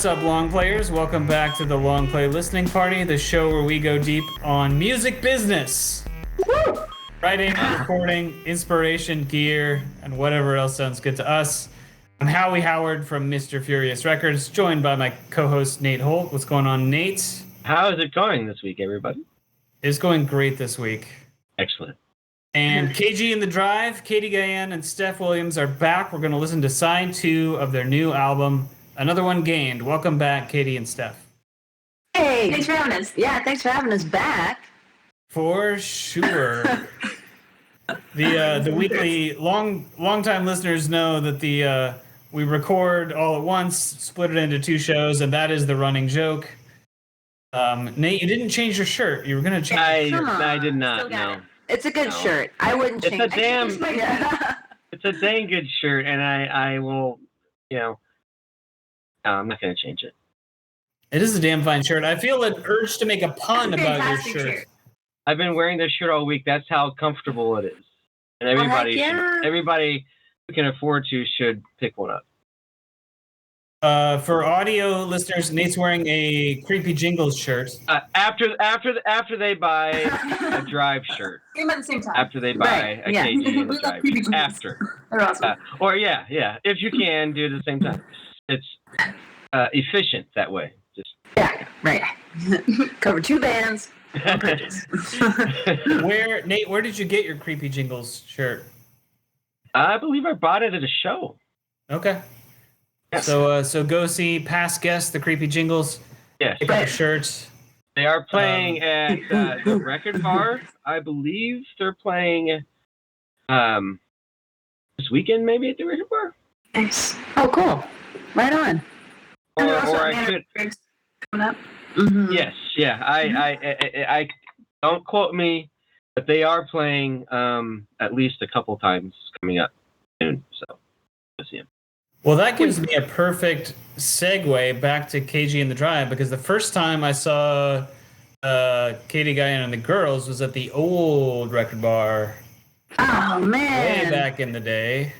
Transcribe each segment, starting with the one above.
What's up, Long Players? Welcome back to the Long Play Listening Party, the show where we go deep on music business. Woo! Writing, recording, inspiration, gear, and whatever else sounds good to us. I'm Howie Howard from Mr. Furious Records, joined by my co-host Nate Holt. What's going on, Nate? How is it going this week, everybody? It's going great this week. Excellent. And KG in the Drive, Katy and Steph Williams are back. We're going to listen to side 2 of their new album, Another One Gained. Welcome back, Katy and Steph. Hey, thanks for having us. Yeah, thanks for having us back. For sure. The weekly long-time listeners know that we record all at once, split it into 2 shows, and that is the running joke. Nate, you didn't change your shirt. You were going to change. I did not. No. It's a good shirt. I wouldn't change. It's a dang good shirt, and I will. I'm not going to change it. It is a damn fine shirt. I feel an urge to make a pun about your shirt. I've been wearing this shirt all week. That's how comfortable it is, and everybody who can afford to should pick one up. For audio listeners, Nate's wearing a Creepy Jingles shirt. After they buy a Drive shirt. Came at the same time. After they buy a KG and a Drive shirt. After. They're awesome. If you can, do it at the same time. It's efficient that way. Yeah, right. Cover 2 bands. Where did you get your Creepy Jingles shirt? I believe I bought it at a show. Okay. Yes. So go see past guests, the Creepy Jingles. Yes. Pick up shirts. They are playing at the Record Bar. I believe they're playing this weekend, maybe at the Record Bar. Nice. Oh, cool. Right on. Or I could. Coming up. Mm-hmm. Yes. Yeah. I don't quote me, but they are playing at least a couple times coming up soon. So we'll see them. Well, that gives me a perfect segue back to KG and the Drive, because the first time I saw Katy and the girls was at the old Record Bar. Oh, man. Way back in the day.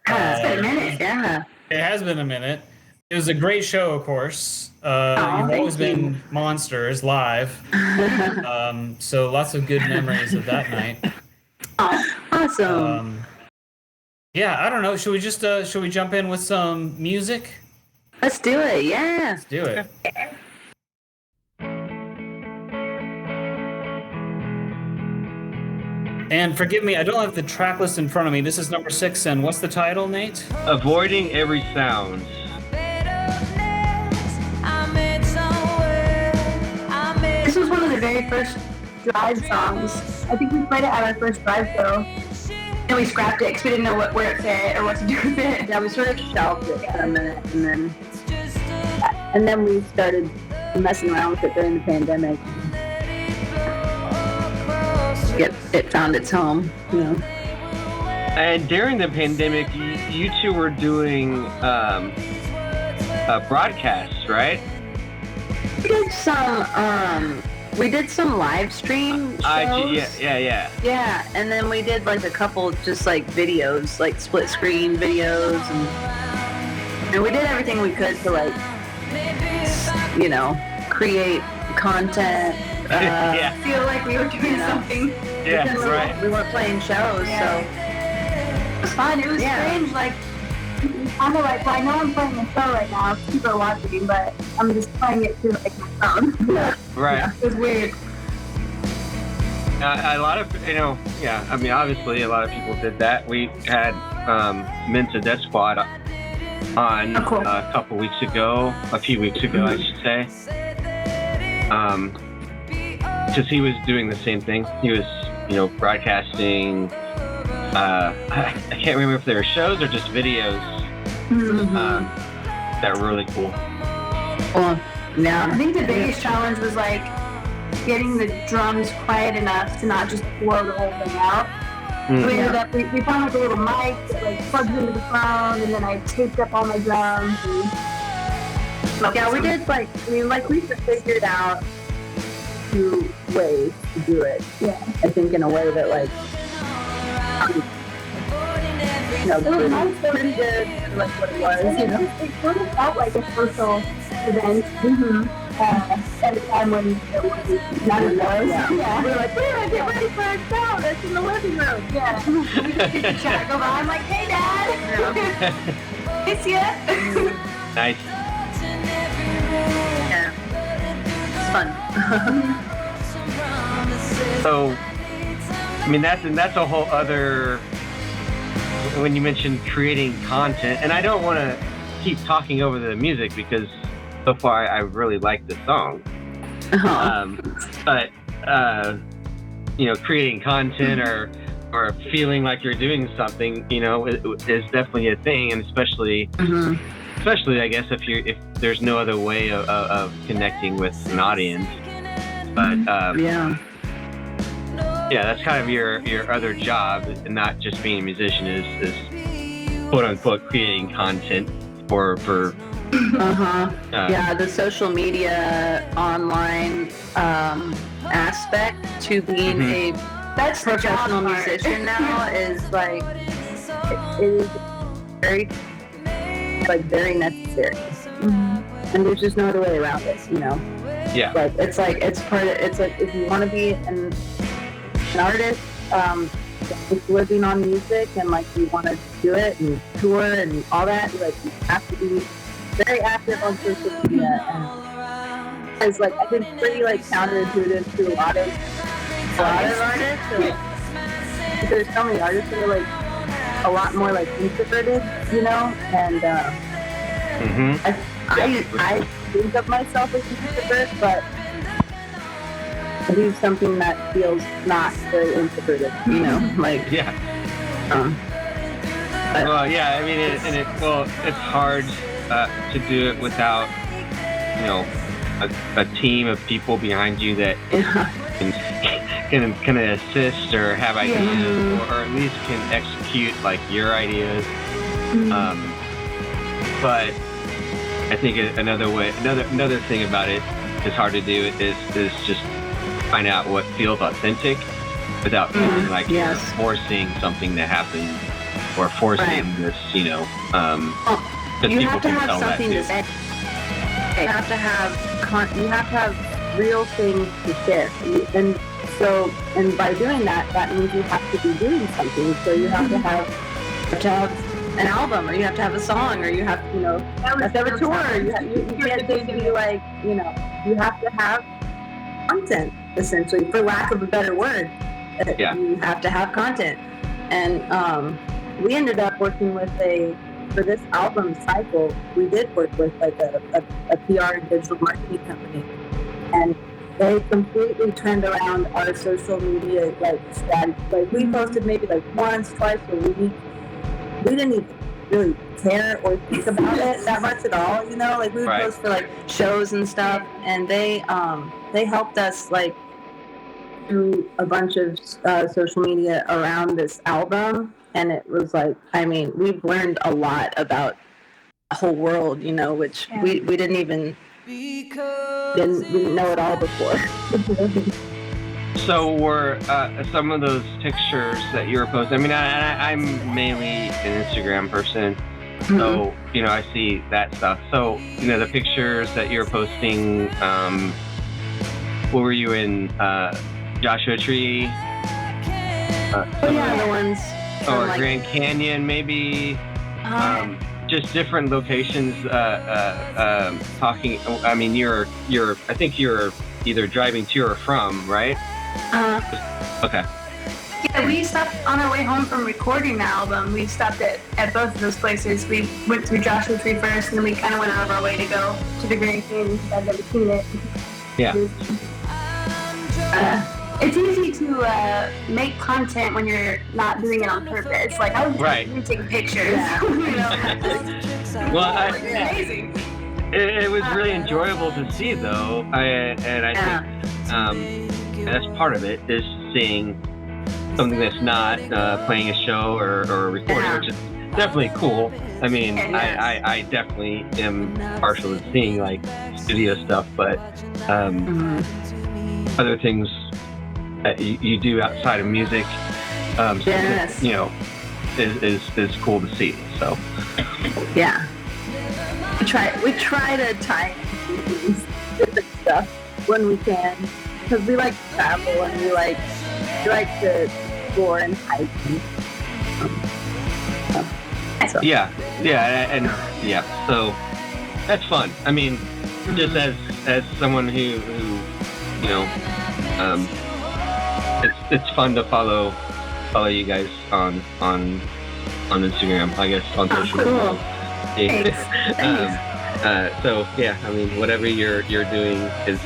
It's been a minute, yeah. It has been a minute. It was a great show, of course. You've always been monsters live. So lots of good memories of that night. Oh, awesome. Yeah, I don't know. Should we jump in with some music? Let's do it, yeah. Let's do it. And forgive me, I don't have the track list in front of me. This is number 6, and what's the title, Nate? Avoiding Every Sound. This was one of the very first Drive songs. I think we played it at our first Drive show. And we scrapped it because we didn't know where it fit or what to do with it. Yeah, we sort of shelved it for a minute, and then we started messing around with it during the pandemic. It found its home, And during the pandemic, you 2 were doing broadcasts, right? We did some live stream shows. Yeah, and then we did like a couple just like videos, like split screen videos, and we did everything we could to like, create content. Feel like we were doing something. Yeah, right. We weren't playing shows, so it was fun. It was strange, like kind of like, well, I know I'm playing a show right now, people are watching, but I'm just playing it through like my phone. Right. Yeah, it was weird. A lot of, obviously a lot of people did that. We had Mensa Death Squad on a few weeks ago, I should say. Because he was doing the same thing. He was, broadcasting, I can't remember if they were shows or just videos. That were really cool. Well, yeah. I think the biggest challenge was like getting the drums quiet enough to not just blow the whole thing out. So we ended up, we found like a little mic that like plugs into the phone, and then I taped up all my drums. We did we figured out 2 ways to do it. Yeah. I think in a way that it was nice, pretty good, like what it was. It sort of felt like a social event. At a time when there was none of those. Yeah. We were like, we're gonna get ready for our show. That's in the living room. Yeah. We just get the chat go by. I'm like, hey, Dad. Miss ya. Nice. Yeah. It's fun. So, I mean, that's a whole other. When you mentioned creating content, and I don't want to keep talking over the music because so far I really like the song. But creating content or feeling like you're doing something, is definitely a thing, and especially I guess if there's no other way of connecting with an audience. But that's kind of your other job, and not just being a musician, is quote unquote creating content for the social media online aspect to being a professional musician now is like it is very necessary, and there's just no other way around it, Like it's like if you want to be an artist, it's living on music, and like you want to do it and tour and all that, like you have to be very active on social media, and it's like I think pretty like counterintuitive to a lot of artists. So, there's so many artists that are like a lot more like introverted, and I think of myself as an introvert, but I do something that feels not very introverted, Well, yeah, I mean, it's hard to do it without, a team of people behind you that can assist or have ideas, or at least can execute like your ideas. But I think another thing about it is hard to do is just find out what feels authentic without feeling like you're forcing something to happen or forcing this, you have to have something to say. You have to have real things to share, and by doing that means you have to be doing something. So you have to have an album, or you have to have a song, or you have to, have to have a tour. You can't just be like, you have to have content, essentially, for lack of a better word. You have to have content. And we ended up working with for this album cycle, we did work with like a PR and digital marketing company. And they completely turned around our social media strategy. Like we posted maybe like once, twice a week. We didn't even really care or think about it that much at all, Like we would post for like shows and stuff, and they helped us like do a bunch of social media around this album, and it was like, I mean, we've learned a lot about the whole world, which we didn't even didn't know it all before. So were some of those pictures that you were posting, I mean, I'm mainly an Instagram person, so, I see that stuff. So, the pictures that you're posting, what were you in, Joshua Tree? The ones. Or like, Grand Canyon, maybe. Just different locations. Talking. I mean, I think you're either driving to or from, right? Okay. Yeah, we stopped on our way home from recording the album. We stopped at both of those places. We went through Joshua Tree first, and then we kind of went out of our way to go to the Grand Canyon because I've never seen it. Yeah. It's easy to make content when you're not doing it on purpose. Like I was just taking pictures. Yeah. Well, amazing. It was really enjoyable to see, though, I think that's part of it, is seeing something that's not playing a show or recording, which is definitely cool. I mean, I definitely am partial to seeing like studio stuff, but other things that you do outside of music, is cool to see. So yeah, we try to tie different stuff when we can, because we like to travel and we like to explore and hike. So. Yeah, so that's fun. I mean, just as someone who you know, it's fun to follow you guys on Instagram, I guess, on social media. Thanks. So yeah, I mean, whatever you're doing is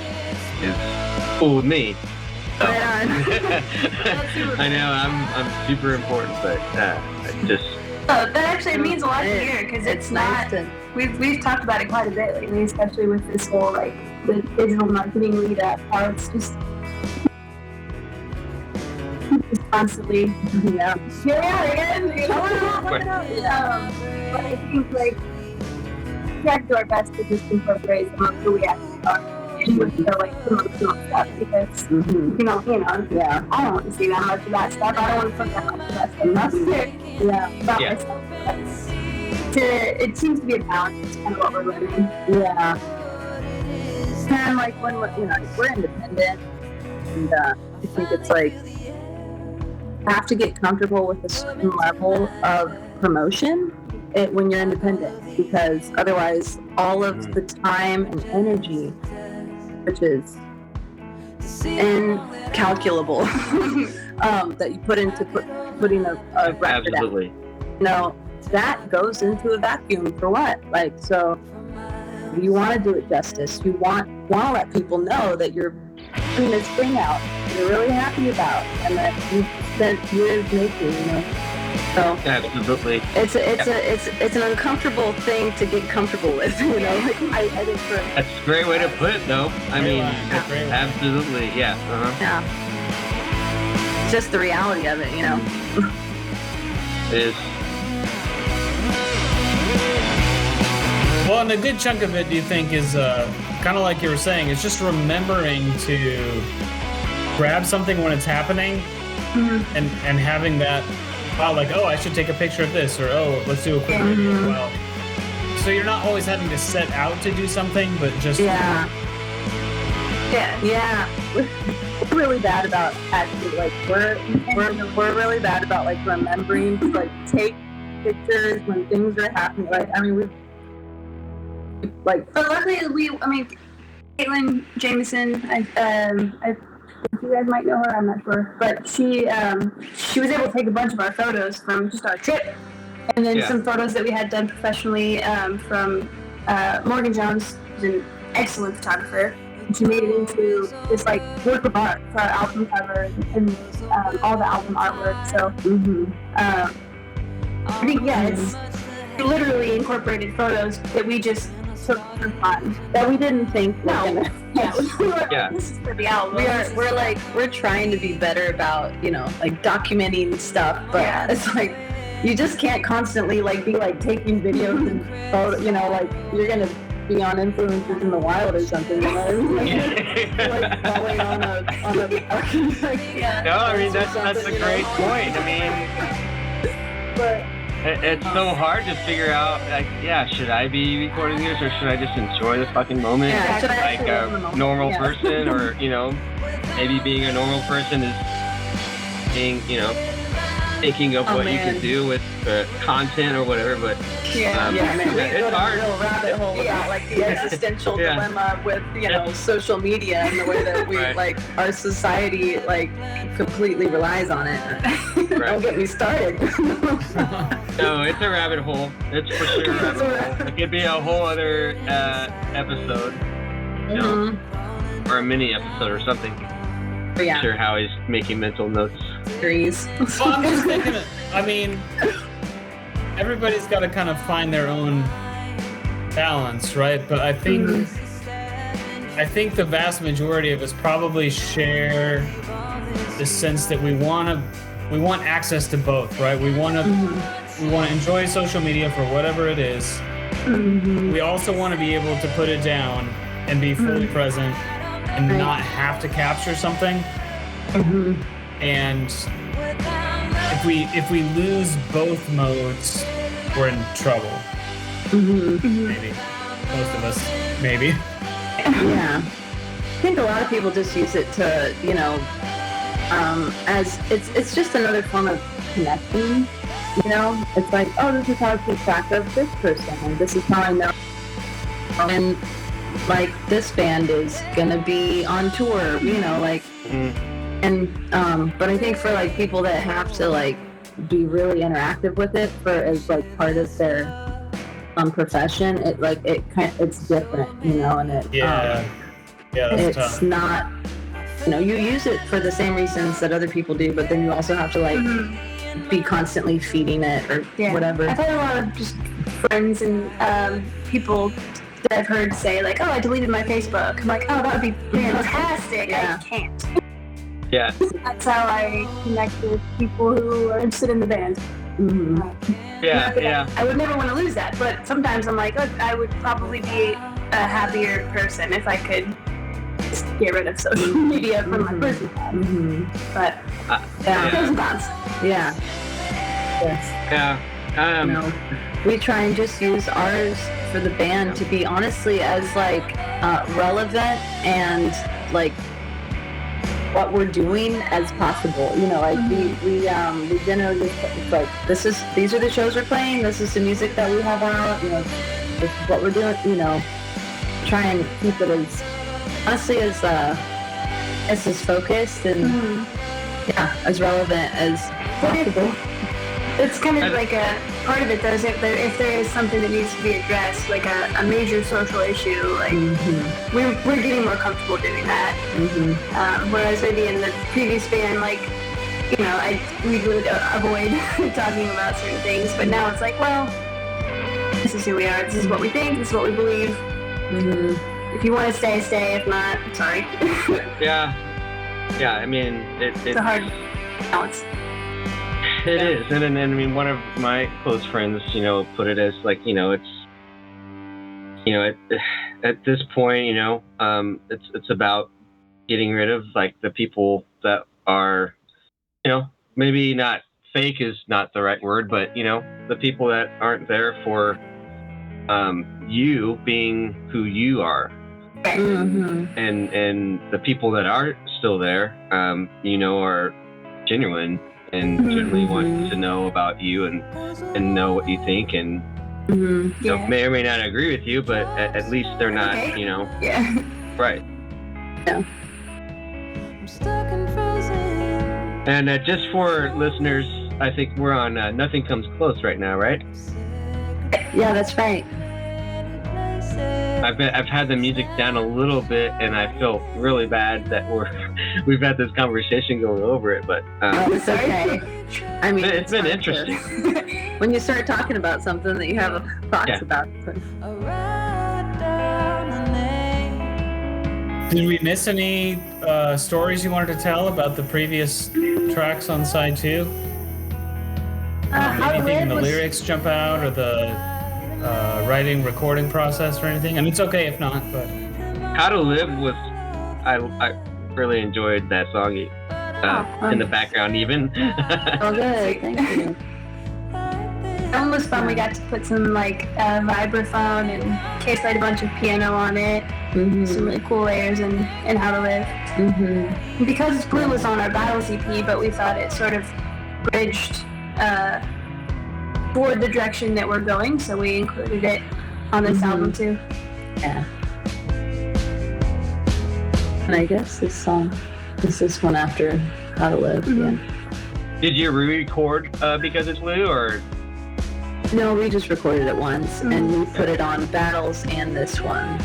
cool with me. So. I know I'm super important, but just. That actually means a lot to hear, because it's not. We've talked about it quite a bit lately, especially with this whole like the digital marketing lead up. How it's just constantly, here we are again. You know, but I think like we try to do our best to just incorporate some of who we actually are. With the like promotional stuff, because you know, yeah, I don't want to see that much of that stuff. I don't want to put that much of that stuff out there. About myself. But it seems to be a balance. It's kind of what we're living. Yeah. And like when we're independent, and I think it's like you have to get comfortable with a certain level of promotion when you're independent, because otherwise all of the time and energy, which is incalculable, that you put into putting a record Absolutely. out. That goes into a vacuum for what? Like, so you want to do it justice. You want to let people know that you're putting this thing out you're really happy about, and that you've spent years making, So absolutely, it's an uncomfortable thing to get comfortable with, I think that's a great way to put it, though. I mean, absolutely, yeah. Yeah. Just the reality of it, It is. Well, and a good chunk of it, do you think, is kind of like you were saying, it's just remembering to grab something when it's happening, and having that. Wow, like, I should take a picture of this, or let's do a quick video. Well, so you're not always having to set out to do something, but just yeah. We're really bad about actually, like, we're really bad about like remembering to like take pictures when things are happening. Like, I mean, we like. But luckily, Caitlin Jameson, you guys might know her, I'm not sure, but she was able to take a bunch of our photos from just our trip, and then some photos that we had done professionally from Morgan Jones, who's an excellent photographer, and she made it into this like work of art for our album cover and all the album artwork. So I think it's literally incorporated photos that we just took for fun, that we didn't think this is for the album. We're trying to be better about like documenting stuff, but it's like you just can't constantly like be like taking videos and photo, like you're gonna be on Influencers in the Wild or something, like falling on a No, I mean that's a great point. I mean, but it's so hard to figure out, like, should I be recording this, or should I just enjoy the fucking moment like a normal person, or, maybe being a normal person is being, thinking of what you can do with the content or whatever, but it's hard. A rabbit hole about like the existential dilemma with social media and the way that we like our society like completely relies on it. Don't get me started. No, it's a rabbit hole. It's for sure a rabbit hole. It could be a whole other episode, or a mini episode or something. But I'm sure Howie's making mental notes. Well, I'm just thinking, everybody's got to kind of find their own balance, right? But I think the vast majority of us probably share the sense that we want access to both, right? We want to enjoy social media for whatever it is. We also want to be able to put it down and be fully present and not have to capture something. And if we lose both modes, we're in trouble. Maybe. Most of us, maybe. Yeah. I think a lot of people just use it to, as it's just another form of connecting. It's like, oh, this is how I keep track of this person, and this is how I know. And like this band is gonna be on tour, and but I think for like people that have to like be really interactive with it as like part of their profession, it's different, and it it's tough. Not, you use it for the same reasons that other people do, but then you also have to like be constantly feeding it or whatever. I've had a lot of just friends and people that I've heard say like, oh, I deleted my Facebook. I'm like, oh, that would be fantastic. I can't. Yeah. That's how I connect with people who are interested in the band. Yeah. I would never want to lose that, but sometimes I'm like, oh, I would probably be a happier person if I could just get rid of social media from my personal life. But pros and cons. Yeah. Yes. Yeah. We try and just use ours for the band to be honestly as like relevant and like what we're doing as possible. We generally just like these are the shows we're playing. This is the music that we have out. This is what we're doing. Try and keep it as honestly as focused and as relevant as possible. It's kind of like a part of it, though, is if there is something that needs to be addressed, like a major social issue, like we're getting more comfortable doing that. Whereas maybe in the previous band, like, we would avoid talking about certain things, but now it's like, well, this is who we are, this is what we think, this is what we believe. If you want to stay, stay. If not, I'm sorry. Yeah. I mean, it's a hard balance. It is, and I mean, one of my close friends, put it as like, it's, at this point, it's about getting rid of like the people that are, maybe not fake is not the right word, but the people that aren't there for you being who you are, and the people that are still there, are genuine. And generally want to know about you and know what you think and may or may not agree with you, but at least they're not, right. Yeah. And just for listeners, I think we're on Nothing Comes Close right now, right? Yeah, that's right. I've had the music down a little bit, and I feel really bad that we've had this conversation going over it, but it's okay. I mean, it's been interesting when you start talking about something that you have thoughts about. Did we miss any stories you wanted to tell about the previous tracks on side 2? Anything in the lyrics jump out, or the writing, recording process, or anything? I mean, it's okay if not, but How to Live was, I really enjoyed that song in the background even. Oh, good, thank you. That one was fun. We got to put some like vibraphone and Kay played a bunch of piano on it. Some really cool layers in How to Live. And because Blue was on our Battles EP, but we thought it sort of bridged toward the direction that we're going, so we included it on this album too. Yeah. And I guess this song is this one after How to Live. Yeah. Did you re-record because it's Blue, or? No, we just recorded it once, and we put it on Battles and this one.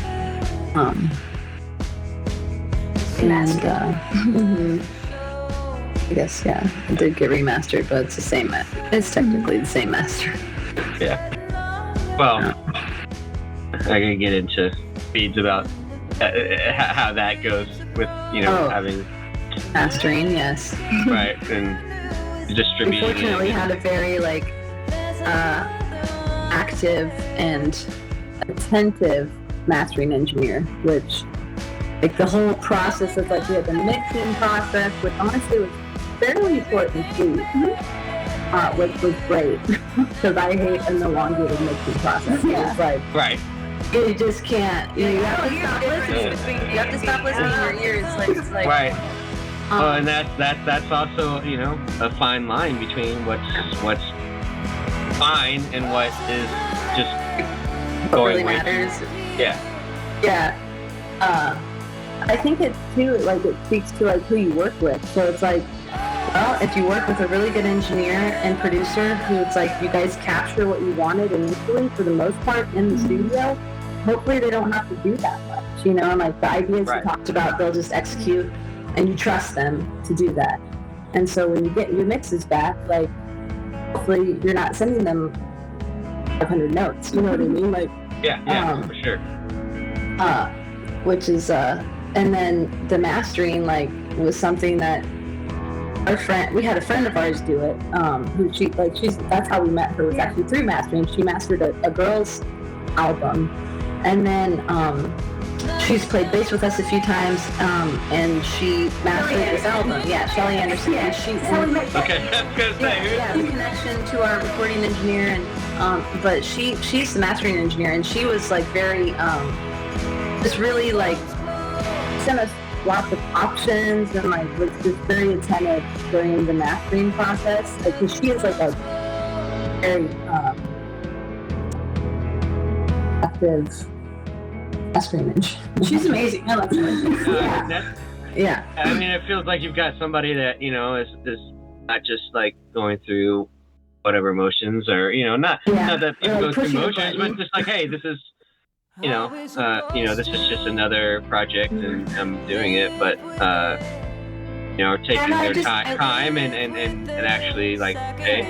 I guess, it did get remastered, but it's the same. It's technically the same master. Yeah. Well, I can get into feeds about how that goes with, having mastering, yes. Right, and distributing. Unfortunately, had a very active and attentive mastering engineer, which the whole process of we had the mixing process, which honestly was fairly important too. which was great because I hate an elongated mixing process. Yeah. It's like right. You just can't. You have to stop listening. You have to stop listening to your ears. It's like right. And that's also a fine line between what's fine and what is just what going really matters. Yeah. I think it too, like it speaks to like who you work with. So it's like, well, if you work with a really good engineer and producer who it's like you guys capture what you wanted initially for the most part in the studio, hopefully they don't have to do that much, and like the ideas you talked about, they'll just execute and you trust them to do that. And so when you get your mixes back, like hopefully you're not sending them 500 notes, you know what I mean? Like for sure. Which is and then the mastering like was something that we had a friend of ours do it, who that's how we met her, was actually through mastering. She mastered a girl's album, and then she's played bass with us a few times, and she mastered this album. Yeah, Shelly Anderson. Yeah, okay, that's good to say. Yeah, the connection to our recording engineer, and but she's the mastering engineer, and she was like very just really like sent us lots of options and like was just very attentive during the mastering process, because she is like a very active mastering engineer. She's amazing. I love her. Yeah. I mean, it feels like you've got somebody that is not just like going through whatever emotions or not that people go through emotions, but just like, hey, this is this is just another project and I'm doing it, but taking their time and actually like, hey,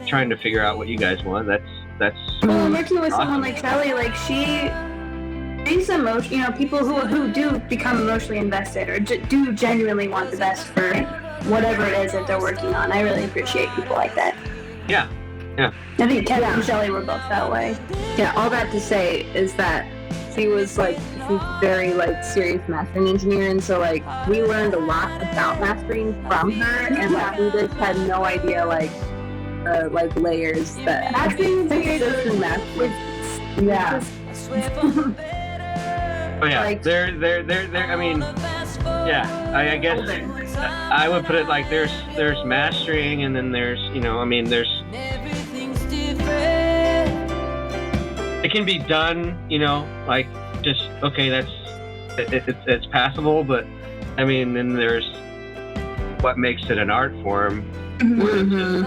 trying to figure out what you guys want. That's well, working with someone like Shelly, like she's emotional. People who do become emotionally invested or do genuinely want the best for whatever it is that they're working on. I really appreciate people like that. Yeah. I think Kevin and Shelly were both that way. Yeah, all that to say is that she's very like serious mastering engineer, and so like we learned a lot about mastering from her, and like we just had no idea like layers that mastering is mastering. Yeah. Oh yeah, like, they're. I mean, I guess I would put it like there's mastering, and then there's there's. It can be done, like just okay. That's it's passable, but I mean, then there's what makes it an art form, where it's just,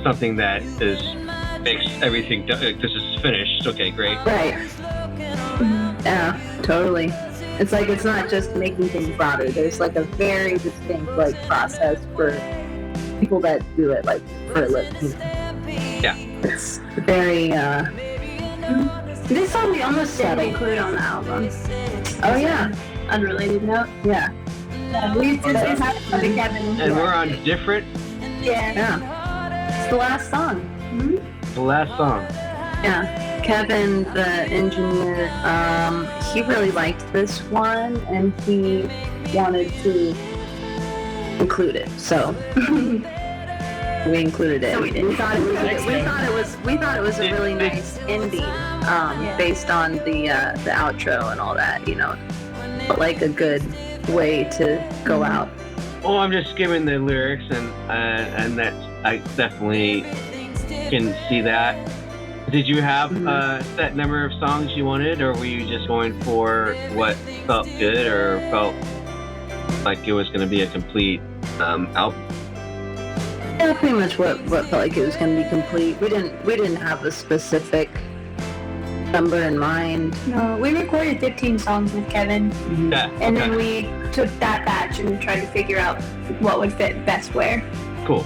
something that makes everything. This is finished. Okay, great. Right. Yeah, totally. It's like it's not just making things broader. There's like a very distinct like process for people that do it like for a living. Yeah. It's very this song we almost didn't include on the album. Oh yeah. Unrelated note. Yeah. We just had Kevin. And we're on different. Yeah. It's the last song. The last song. Yeah. Kevin, the engineer, he really liked this one and he wanted to include it. So we included it. So we did. We thought it was a really nice ending, based on the outro and all that, like a good way to go out. Well, I'm just skimming the lyrics and that I definitely can see that. Did you have a set number of songs you wanted, or were you just going for what felt good or felt like it was going to be a complete album? Yeah, pretty much what felt like it was going to be complete. We didn't have a specific number in mind. No, we recorded 15 songs with Kevin, and then we took that batch and tried to figure out what would fit best where. Cool.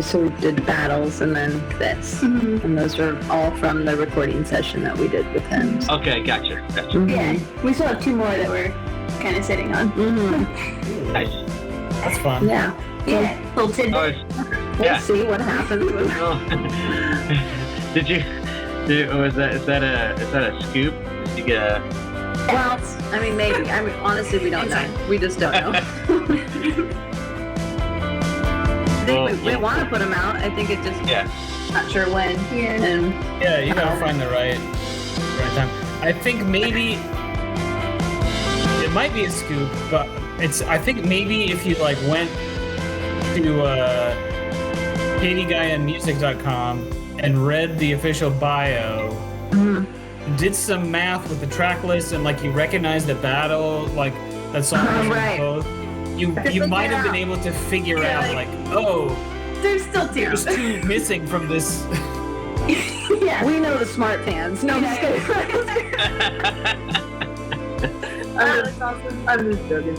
So we did battles and then this, and those are all from the recording session that we did with him. So. Okay, gotcha. Yeah, we still have 2 more that we're kind of sitting on. Nice. That's fun. Yeah. Little tidbit. We'll see what happens. Is that a scoop? Did you get Well, I mean, maybe. I mean, honestly, we don't know. We just don't know. I think we want to put them out. I think it just not sure when. Yeah. And Yeah, you gotta find the right time. I think maybe it might be a scoop, but I think maybe if you like went to katyguyandmusic.com and read the official bio, did some math with the track list, and like you recognize the battle, like that song was right. both. You might have been able to figure out like, oh, There's still two. there's two missing from this. Yeah. we know the smart fans. No, I'm just kidding. That's awesome. I'm just joking.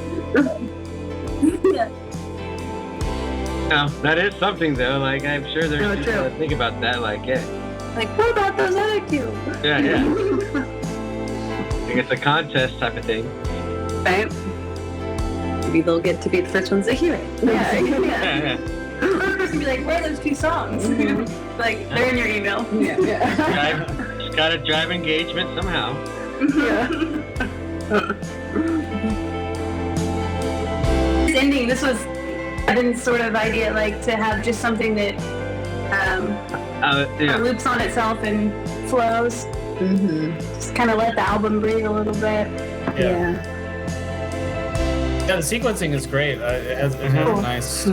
Yeah. No, that is something though. Like I'm sure there's No, people true. that think about that. Like, yeah, Like, what about those other two? yeah. Like it's a contest type of thing. Right? Maybe they'll get to be the first ones to hear it. Yeah. Yeah. First person be like, where are those two songs? Like, they're in your email. Yeah. Just gotta drive engagement somehow. This ending, this was Evan's sort of idea, like to have just something that loops on itself and flows. Just kind of let the album breathe a little bit. Yeah, the sequencing is great. It has a nice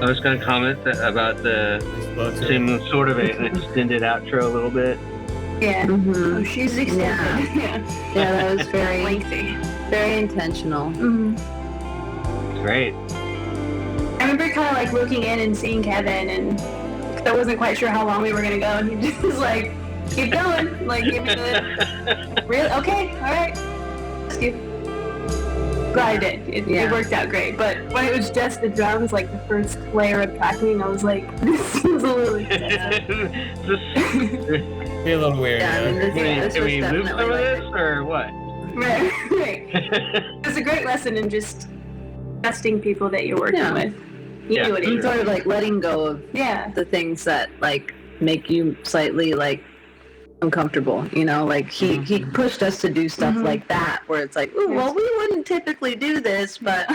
I was gonna comment about the flow to it. same sort of an extended outro a little bit. Yeah. Mm-hmm. Oh, she's extended. Yeah. Yeah, that was very, Lengthy. very intentional. Great. I remember kind of like looking in and seeing Kevin, and I wasn't quite sure how long we were gonna go, and he just was like, "Keep going, like give me the really okay, all right." Glad I did. It worked out great. But when it was just the drums, like the first layer of tracking, I was like, "This is a little excessive." Be a little weird. Yeah, I mean, this Can was we loop definitely some of like this or what? Right. It was a great lesson in just trusting people that you're working with. You knew what and it sort of like letting go of Yeah. the things that like make you slightly like uncomfortable, you know, like he pushed us to do stuff like that where it's like, ooh, well, we wouldn't typically do this, but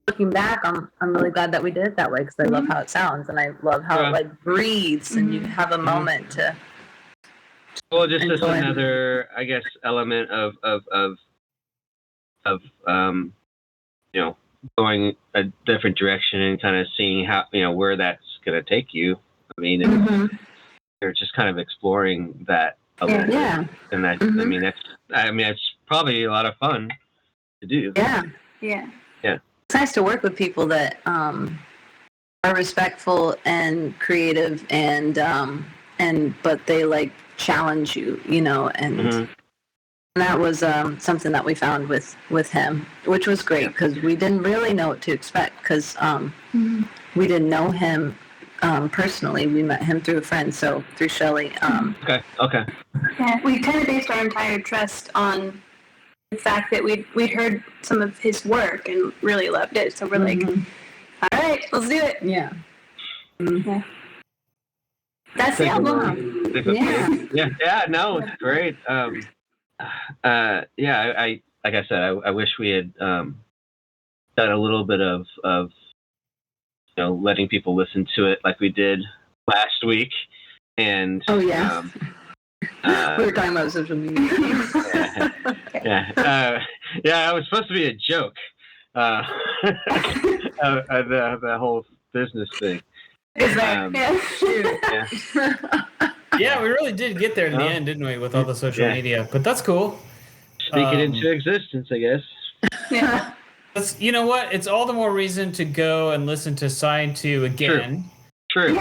looking back, I'm really glad that we did it that way because I love how it sounds and I love how it like breathes and you have a moment to. Well, just as enjoy. another, I guess, element of you know, going a different direction and kind of seeing how, you know, where that's going to take you. I mean, they're just kind of exploring that a little bit. And that, I mean, it's probably a lot of fun to do. Yeah. It's nice to work with people that are respectful and creative and but they like challenge you, you know, and that was something that we found with him, which was great because we didn't really know what to expect because we didn't know him personally. We met him through a friend, so through Shelley. Okay. Yeah, we kind of based our entire trust on the fact that we'd heard some of his work and really loved it. So we're like, all right, let's do it. Yeah. Yeah. That's the album. Yeah. No, it's great. I like I said, I wish we had done a little bit of you know, letting people listen to it like we did last week. And we were talking about social media. It was supposed to be a joke. The whole business thing. Yeah, we really did get there in the end, didn't we, with all the social media? But that's cool. Speak it into existence, I guess. Yeah. You know what? It's all the more reason to go and listen to Side 2 again. True.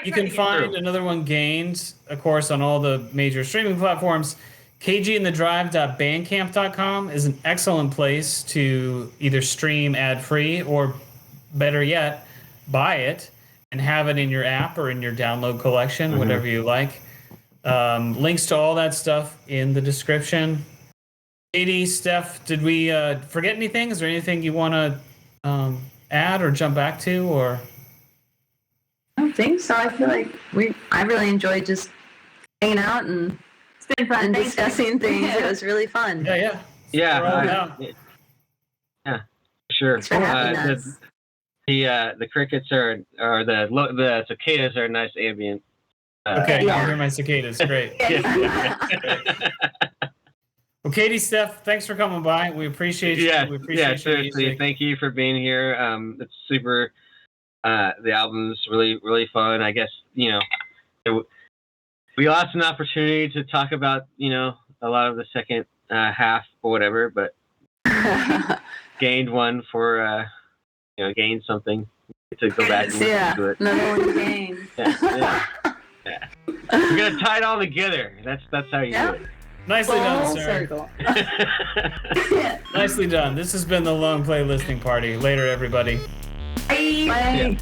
You can find another one, Gains, of course, on all the major streaming platforms. kgandthedrive.bandcamp.com is an excellent place to either stream ad-free or, better yet, buy it and have it in your app or in your download collection, whatever you like. Links to all that stuff in the description. Katy, Steph, did we forget anything? Is there anything you want to add or jump back to? Or I don't think so. I feel like I really enjoyed just hanging out and It's been fun. and Thanks, discussing things. It was really fun. Yeah. Yeah, We're all down. yeah, sure. Thanks for having us. The crickets or the cicadas are a nice ambient. Okay, Yeah. I hear my cicadas. Great. Well, Katy, Steph, thanks for coming by. We appreciate you. We appreciate your seriously. music. Thank you for being here. It's super. The album's really, really fun. I guess, we lost an opportunity to talk about, a lot of the second half or whatever, but gained one for, gained something to go back and listen to it. Another one gained. Yeah. We're gonna tie it all together. That's how you do it. Nicely done, sir. Circle. Nicely done. This has been the Long Play Listening Party. Later, everybody. Bye. Bye. Yeah.